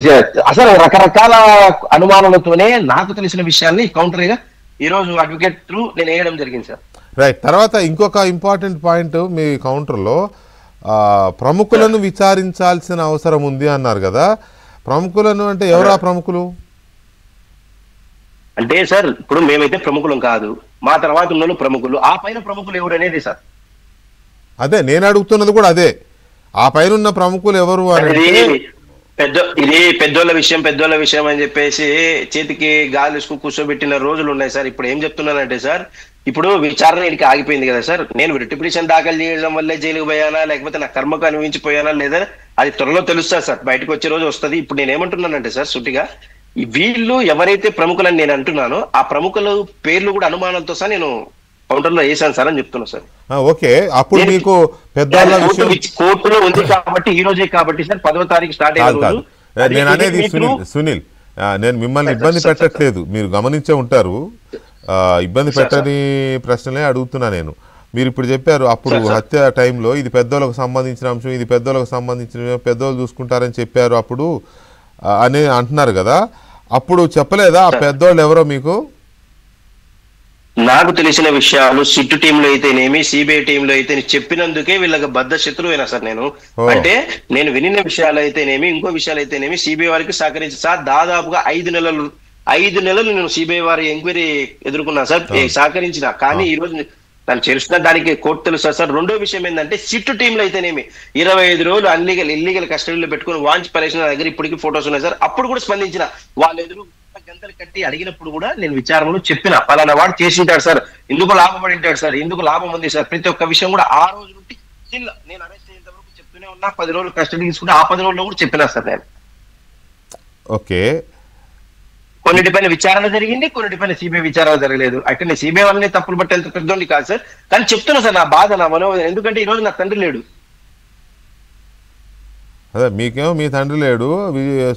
అసలు రకరకాల అనుమానాలతోనే నాకు తెలిసిన విషయాన్ని కౌంటర్గా ఈ రోజు అడ్వకేట్ త్రూ నేను వేయడం జరిగింది సార్. రైట్. తర్వాత ఇంకొక ఇంపార్టెంట్ పాయింట్ మీ కౌంటర్లో ప్రముఖులను విచారించాల్సిన అవసరం ఉంది అన్నారు కదా. ప్రముఖులను అంటే ఎవరా ప్రముఖులు? అంటే సార్ ఇప్పుడు మేమైతే ప్రముఖులం కాదు, మా తర్వాత ఉన్న ప్రముఖులు, ఆ పైన ప్రముఖులు ఎవరు అనేది సార్. అదే నేను అడుగుతున్నది కూడా అదే, ఆ పైన ఉన్న ప్రముఖులు ఎవరు అనేది. ఇది పెద్దోళ్ళ విషయం అని చెప్పేసి చేతికి గాలిసుకు కూర్చోబెట్టిన రోజులు ఉన్నాయి సార్. ఇప్పుడు ఏం చెప్తున్నానంటే సార్, ఇప్పుడు విచారణ ఇడికి ఆగిపోయింది కదా సార్. నేను రిట్ పిటిషన్ దాఖలు చేయడం వల్లే జైలుకు పోయానా లేకపోతే నా కర్మకు అనుభవించిపోయానా లేదా అది త్వరలో తెలుస్తుంది సార్, బయటకు వచ్చే రోజు వస్తుంది. ఇప్పుడు నేను ఏమంటున్నానంటే సార్ సుట్టిగా, వీళ్ళు ఎవరైతే ప్రముఖులని నేను అంటున్నానో ఆ ప్రముఖుల పేర్లు కూడా అనుమానంతో సార్ నేను కౌంటర్లో వేసాను సార్ అని చెప్తున్నా సార్. ఓకే, అప్పుడు మీకు కోర్టులో ఉంది కాబట్టి ఈ రోజే కాబట్టి సార్ 10వ తారీఖు స్టార్ట్ అయ్యారు. నేను అనేది సునీల్, నేను మిమ్మల్ని ఇబ్బంది పెట్టట్లేదు, మీరు గమనించే ఉంటారు. ఇబ్బంది పెట్టని ప్రశ్నలే అడుగుతున్నా నేను. మీరు ఇప్పుడు చెప్పారు అప్పుడు హత్య టైంలో ఇది పెద్దోళ్ళకు సంబంధించిన అంశం, ఇది పెద్దోళ్ళకు సంబంధించిన, పెద్దోళ్ళు చూసుకుంటారని చెప్పారు అప్పుడు అని అంటున్నారు కదా. అప్పుడు చెప్పలేదా ఆ పెద్దోళ్ళు ఎవరో మీకు? నాకు తెలిసిన విషయాలు సిట్టు టీంలో అయితేనేమి సిబిఐ టీంలో అయితే చెప్పినందుకే వీళ్ళకి బద్ద శత్రువైనా సార్ నేను. అంటే నేను వినిన విషయాలు అయితేనేమి ఇంకో విషయాలు అయితేనేమి సిబిఐ వారికి సహకరించి సార్ దాదాపుగా 5 నెలలు నేను సిబిఐ వారి ఎంక్వైరీ ఎదుర్కొన్నా సార్, సహకరించిన. కానీ ఈ రోజు తను చేస్తున్న దానికి కోర్టు తెలుసా సార్. రెండో విషయం ఏంటంటే సిట్టు టీంలో అయితేనేమి 25 రోజులు ఇల్లీగల్ కస్టడీలో పెట్టుకుని వాంచి పరేసిన దగ్గర ఇప్పటికీ ఫొటోస్ ఉన్నాయి సార్. అప్పుడు కూడా స్పందించిన, వాళ్ళు ఎదురు గంటలు కట్టి అడిగినప్పుడు కూడా నేను విచారణలో చెప్పిన పలానా వాడు చేసింటాడు సార్, ఎందుకు లాభపడి ఉంటాడు సార్, ఎందుకు లాభం ఉంది సార్, ప్రతి ఒక్క విషయం కూడా ఆ రోజు నుండి నేను అరెస్ట్ అయ్యేంత వరకు చెప్తూనే ఉన్నా. 10 రోజులు కస్టడీ తీసుకుంటే ఆ 10 రోజుల్లో కూడా చెప్పినా సార్ నేను. ఓకే, కొన్నిటిపైన విచారణ జరిగింది, కొన్నిటిపైన సిబిఐ విచారణ జరగలేదు. అయితే నేను సిబిఐ వాళ్ళని తప్పులు బట్టి ఎంత పెద్దోండి కాదు సార్, కానీ చెప్తున్నా సార్ నా బాధ, నా మనోవేదన. ఎందుకంటే ఈ రోజు నా తండ్రి లేడు. అదే మీకేమో మీ తండ్రి లేడు,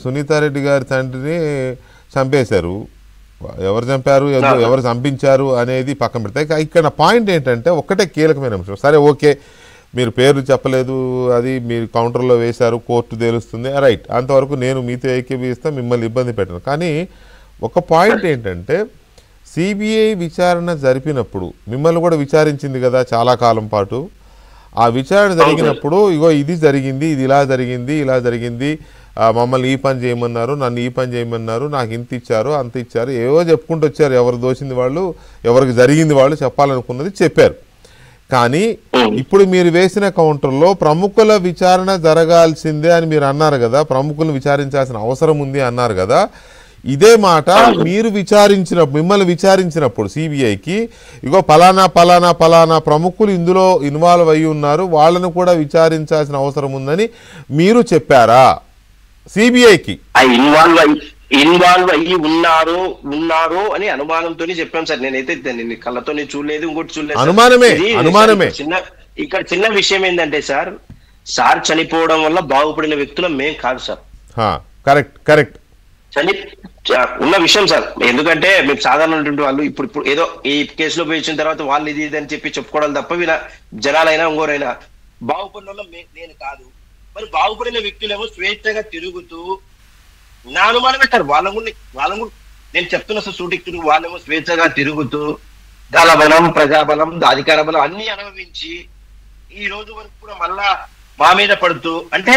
సునీతారెడ్డి గారి తండ్రిని చంపేశారు. ఎవరు చంపారు, ఎవరు చంపించారు అనేది పక్కన పెడతాయి. ఇక్కడ పాయింట్ ఏంటంటే ఒక్కటే కీలకమైన అంశం. సరే ఓకే, మీరు పేర్లు చెప్పలేదు, అది మీరు కౌంటర్లో వేశారు, కోర్టు తేలుస్తుంది, రైట్, అంతవరకు నేను మీతో ఏకీభవిస్తా, మిమ్మల్ని ఇబ్బంది పెట్టను. కానీ ఒక పాయింట్ ఏంటంటే సిబిఐ విచారణ జరిపినప్పుడు మిమ్మల్ని కూడా విచారించింది కదా చాలా కాలం పాటు. ఆ విచారణ జరిగినప్పుడు ఇగో ఇది జరిగింది, ఇది ఇలా జరిగింది, మమ్మల్ని ఈ పని చేయమన్నారు, నన్ను ఈ పని చేయమన్నారు, నాకు ఇంత ఇచ్చారు అంత ఇచ్చారు, ఏవో చెప్పుకుంటూ వచ్చారు. ఎవరు దోచింది వాళ్ళు, ఎవరికి జరిగింది వాళ్ళు చెప్పాలనుకున్నది చెప్పారు. కానీ ఇప్పుడు మీరు వేసిన కౌంటర్లో ప్రముఖుల విచారణ జరగాల్సిందే అని మీరు అన్నారు కదా, ప్రముఖులను విచారించాల్సిన అవసరం ఉంది అన్నారు కదా. ఇదే మాట మీరు మిమ్మల్ని విచారించినప్పుడు సిబిఐకి ఇగో పలానా ప్రముఖులు ఇందులో ఇన్వాల్వ్ అయ్యి ఉన్నారు, వాళ్ళను కూడా విచారించాల్సిన అవసరం ఉందని మీరు చెప్పారా సిబిఐకి? ఇన్వాల్వ్ అయ్యి ఉన్నారు అని అనుమానంతోనే చెప్పాం సార్. నేనైతే దాన్ని కళ్ళతోనే చూడలేదు, ఇంకోటి చూడలేదు. అనుమానమే. ఇక్కడ చిన్న విషయం ఏంటంటే సార్ చనిపోవడం వల్ల బాగుపడిన వ్యక్తులు మేం కాదు సార్. కరెక్ట్ ఉన్న విషయం సార్. ఎందుకంటే మేము సాధారణటువంటి వాళ్ళు ఇప్పుడు ఏదో ఈ కేసులో పోయి వచ్చిన తర్వాత వాళ్ళు ఇది అని చెప్పి చెప్పుకోవడం తప్ప వీళ్ళ జనాలైనా ఇంకోరైనా బాగుపడిన వాళ్ళు నేను కాదు. మరి బాగుపడిన వ్యక్తులేమో స్వేచ్ఛగా తిరుగుతూ నా అనుమానం పెట్టారు. వాళ్ళ కూడా నేను చెప్తున్నా సార్ సూటికి, వాళ్ళేమో స్వేచ్ఛగా తిరుగుతూ దళబలం, ప్రజాబలం, అధికార బలం అన్ని అనుభవించి ఈ రోజు వరకు కూడా మళ్ళా మా మీద పడుతూ, అంటే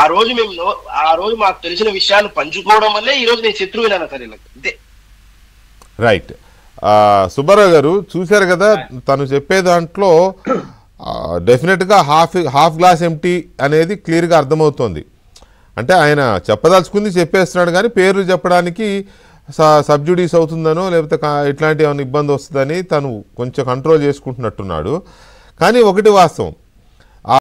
ఆ రోజు మాకు తెలిసిన విషయాలు పంచుకోవడం వల్లే ఈ రోజు నేను శత్రువులేనా సార్ ఇలా అంతే. రైట్. సుబ్బారావు గారు చూశారు కదా, తను చెప్పే దాంట్లో డెఫినెట్గా హాఫ్ గ్లాస్ ఎంటీ అనేది క్లియర్గా అర్థమవుతోంది. అంటే ఆయన చెప్పదలుచుకుంది చెప్పేస్తున్నాడు, కానీ పేర్లు చెప్పడానికి సబ్జుడీస్ అవుతుందనో లేకపోతే ఇట్లాంటి ఏమైనా ఇబ్బంది వస్తుందని తను కొంచెం కంట్రోల్ చేసుకుంటున్నట్టున్నాడు. కానీ ఒకటి వాస్తవం,